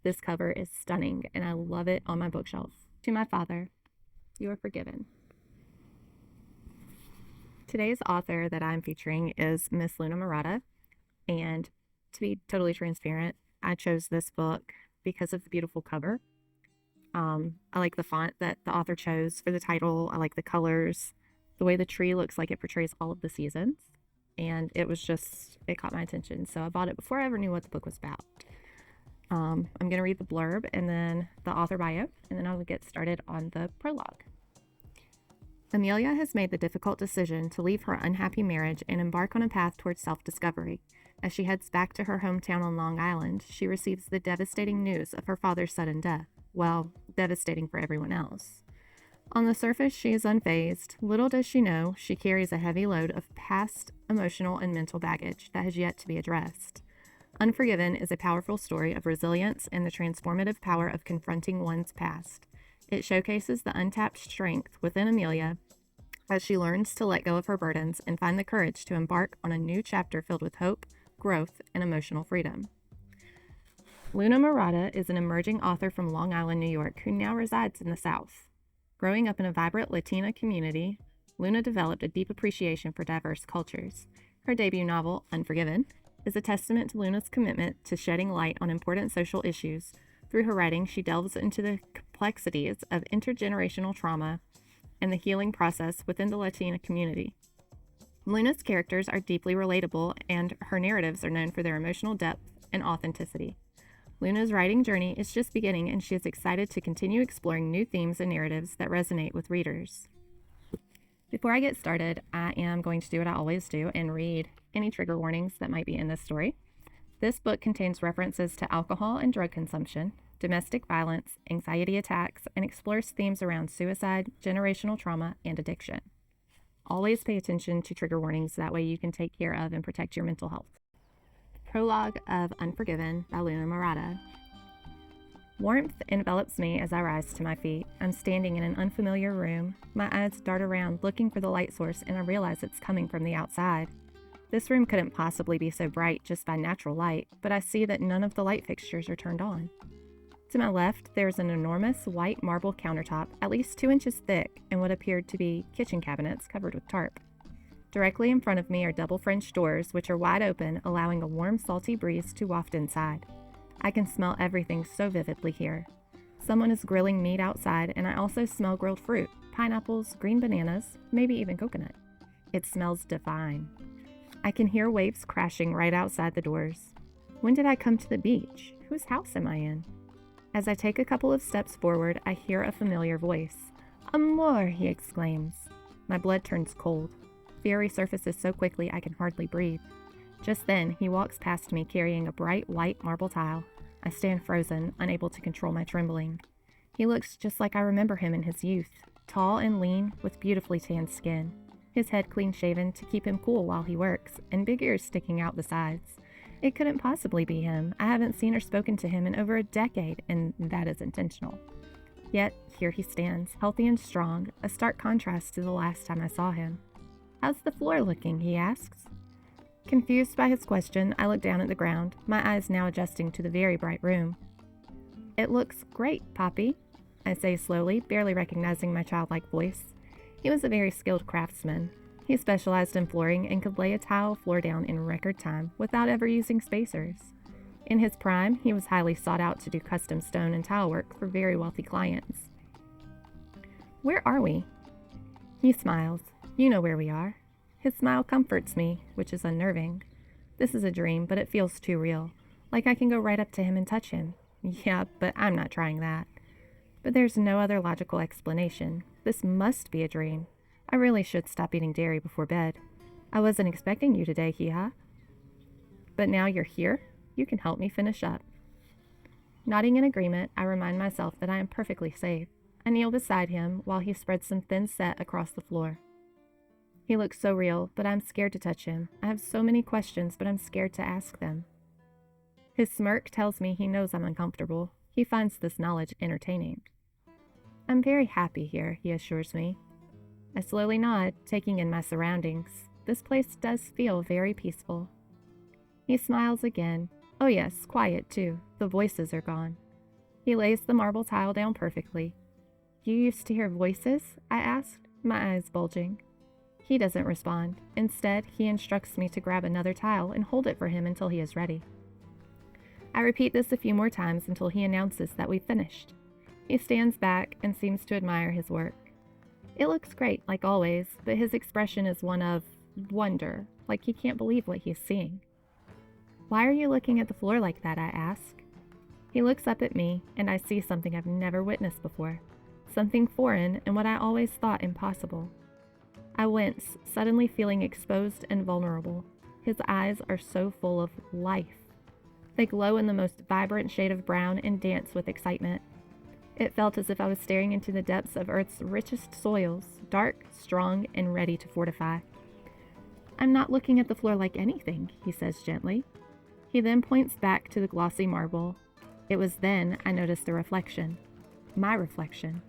This cover is stunning, and I love it on my bookshelf. To my father, you are forgiven. Today's author that I'm featuring is Miss Luna Morada, and to be totally transparent, I chose this book because of the beautiful cover. I like the font that the author chose for the title. I like the colors, the way the tree looks like it portrays all of the seasons, and it caught my attention. So I bought it before I ever knew what the book was about. I'm going to read the blurb and then the author bio, and then I'll get started on the prologue. Emilia has made the difficult decision to leave her unhappy marriage and embark on a path towards self-discovery. As she heads back to her hometown on Long Island, she receives the devastating news of her father's sudden death. Well, devastating for everyone else. On the surface, she is unfazed. Little does she know, she carries a heavy load of past emotional and mental baggage that has yet to be addressed. Unforgiven is a powerful story of resilience and the transformative power of confronting one's past. It showcases the untapped strength within Emilia as she learns to let go of her burdens and find the courage to embark on a new chapter filled with hope, growth, and emotional freedom. Luna Morada is an emerging author from Long Island, New York, who now resides in the South. Growing up in a vibrant Latina community, Luna developed a deep appreciation for diverse cultures. Her debut novel, Unforgiven, is a testament to Luna's commitment to shedding light on important social issues. Through her writing, she delves into the complexities of intergenerational trauma and the healing process within the Latina community. Luna's characters are deeply relatable, and her narratives are known for their emotional depth and authenticity. Luna's writing journey is just beginning, and she is excited to continue exploring new themes and narratives that resonate with readers. Before I get started, I am going to do what I always do and read any trigger warnings that might be in this story. This book contains references to alcohol and drug consumption, domestic violence, anxiety attacks, and explores themes around suicide, generational trauma, and addiction. Always pay attention to trigger warnings, that way you can take care of and protect your mental health. Prologue of Unforgiven by Luna Morada. Warmth envelops me as I rise to my feet. I'm standing in an unfamiliar room. My eyes dart around looking for the light source, and I realize it's coming from the outside. This room couldn't possibly be so bright just by natural light, but I see that none of the light fixtures are turned on. To my left, there's an enormous white marble countertop, at least 2 inches thick, and what appeared to be kitchen cabinets covered with tarp. Directly in front of me are double French doors, which are wide open, allowing a warm, salty breeze to waft inside. I can smell everything so vividly here. Someone is grilling meat outside, and I also smell grilled fruit, pineapples, green bananas, maybe even coconut. It smells divine. I can hear waves crashing right outside the doors. When did I come to the beach? Whose house am I in? As I take a couple of steps forward, I hear a familiar voice. "Amor!" he exclaims. My blood turns cold. Fear resurfaces so quickly I can hardly breathe. Just then, he walks past me carrying a bright white marble tile. I stand frozen, unable to control my trembling. He looks just like I remember him in his youth, tall and lean with beautifully tanned skin. His head clean-shaven to keep him cool while he works, and big ears sticking out the sides. It couldn't possibly be him. I haven't seen or spoken to him in over a decade, and that is intentional. Yet, here he stands, healthy and strong, a stark contrast to the last time I saw him. "How's the floor looking?" he asks. Confused by his question, I look down at the ground, my eyes now adjusting to the very bright room. "It looks great, Poppy," I say slowly, barely recognizing my childlike voice. He was a very skilled craftsman. He specialized in flooring and could lay a tile floor down in record time without ever using spacers. In his prime, he was highly sought out to do custom stone and tile work for very wealthy clients. "Where are we?" He smiles. "You know where we are." His smile comforts me, which is unnerving. This is a dream, but it feels too real. Like I can go right up to him and touch him. Yeah, but I'm not trying that. But there's no other logical explanation. This must be a dream. I really should stop eating dairy before bed. I wasn't expecting you today, HEA. But now you're here, you can help me finish up. Nodding in agreement, I remind myself that I am perfectly safe. I kneel beside him while he spreads some thin set across the floor. He looks so real, but I'm scared to touch him. I have so many questions, but I'm scared to ask them. His smirk tells me he knows I'm uncomfortable. He finds this knowledge entertaining. "I'm very happy here," he assures me. I slowly nod, taking in my surroundings. This place does feel very peaceful. He smiles again. Oh yes, quiet too. The voices are gone. He lays the marble tile down perfectly. You used to hear voices? I asked, my eyes bulging. He doesn't respond. Instead, he instructs me to grab another tile and hold it for him until he is ready. I repeat this a few more times until he announces that we've finished. He stands back and seems to admire his work. It looks great, like always, but his expression is one of wonder, like he can't believe what he's seeing. Why are you looking at the floor like that? I ask. He looks up at me, and I see something I've never witnessed before, something foreign and what I always thought impossible. I wince, suddenly feeling exposed and vulnerable. His eyes are so full of life. They glow in the most vibrant shade of brown and dance with excitement. It felt as if I was staring into the depths of Earth's richest soils, dark, strong, and ready to fortify. I'm not looking at the floor like anything, he says gently. He then points back to the glossy marble. It was then I noticed a reflection. My reflection.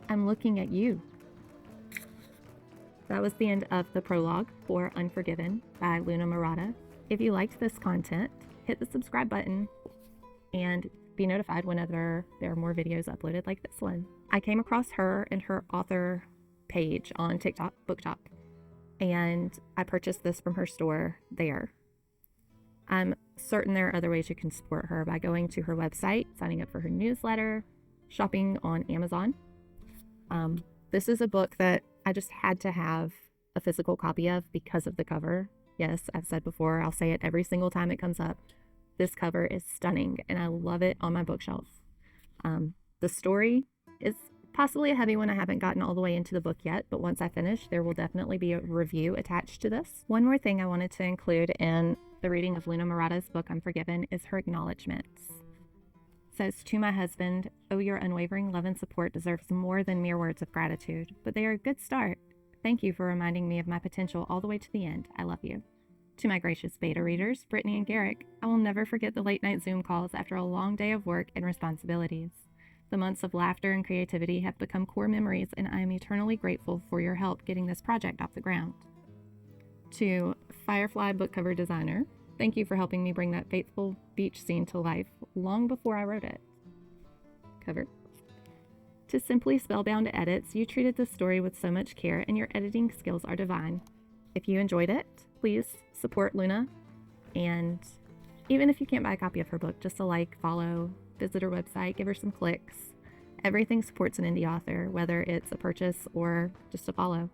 I'm looking at you. That was the end of the prologue for Unforgiven by Luna Morada. If you liked this content, hit the subscribe button and be notified whenever there are more videos uploaded like this one. I came across her and her author page on TikTok, BookTok, and I purchased this from her store there. I'm certain there are other ways you can support her by going to her website, signing up for her newsletter, shopping on Amazon. This is a book that I just had to have a physical copy of because of the cover. Yes, I've said before, I'll say it every single time it comes up. This cover is stunning, and I love it on my bookshelf. The story is possibly a heavy one. I haven't gotten all the way into the book yet, but once I finish, there will definitely be a review attached to this. One more thing I wanted to include in the reading of Luna Morada's book, Unforgiven, is her acknowledgments. It says, to my husband, oh, your unwavering love and support deserves more than mere words of gratitude, but they are a good start. Thank you for reminding me of my potential all the way to the end. I love you. To my gracious beta readers, Brittany and Garrick, I will never forget the late night Zoom calls after a long day of work and responsibilities. The months of laughter and creativity have become core memories, and I am eternally grateful for your help getting this project off the ground. To Firefly book cover designer, thank you for helping me bring that faithful beach scene to life long before I wrote it. Cover. To Simply Spellbound Edits, you treated this story with so much care, and your editing skills are divine. If you enjoyed it, please support Luna, and even if you can't buy a copy of her book, just a like, follow, visit her website, give her some clicks. Everything supports an indie author, whether it's a purchase or just a follow.